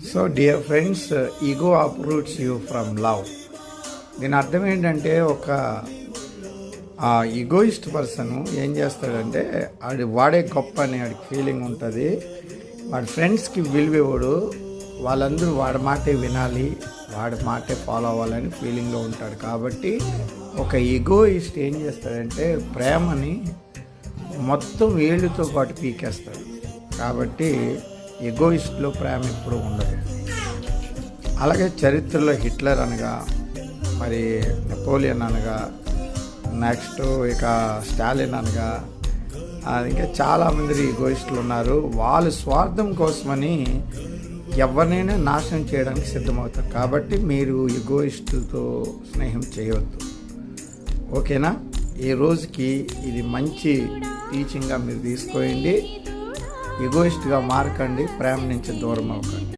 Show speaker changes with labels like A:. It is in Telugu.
A: So dear friends, ego uproots you from love. దీని అర్థం ఏంటంటే, ఒక ఈగోయిస్ట్ పర్సన్ ఏం చేస్తాడంటే, వాడే గొప్ప అని వాడికి ఫీలింగ్ ఉంటుంది. వాడి ఫ్రెండ్స్కి విలువ ఇవ్వడు, వాళ్ళందరూ వాడి మాటే వినాలి, వాడి మాటే ఫాలో అవ్వాలని ఫీలింగ్లో ఉంటాడు. కాబట్టి ఒక ఈగోయిస్ట్ ఏం చేస్తాడంటే, ప్రేమని మొత్తం వేళ్ళతో పాటు పీకేస్తాడు. కాబట్టి ఈగోయిస్ట్లో ప్రేమ ఎప్పుడూ ఉండదు. అలాగే చరిత్రలో హిట్లర్ అనగా, మరి నెపోలియన్ అనగా, నెక్స్ట్ ఇక స్టాలిన్ అనగా, ఇంకా చాలామంది ఈగోయిస్టులు ఉన్నారు. వాళ్ళు స్వార్థం కోసమని ఎవరినైనా నాశనం చేయడానికి సిద్ధమవుతారు. కాబట్టి మీరు ఈగోయిస్టులతో స్నేహం చేయవద్దు. ఓకేనా? ఈ రోజుకి ఇది మంచి టీచింగ్గా మీరు తీసుకోండి. ఈగోయిస్ట్గా మారకండి, ప్రేమ నుంచి దూరం అవ్వకండి.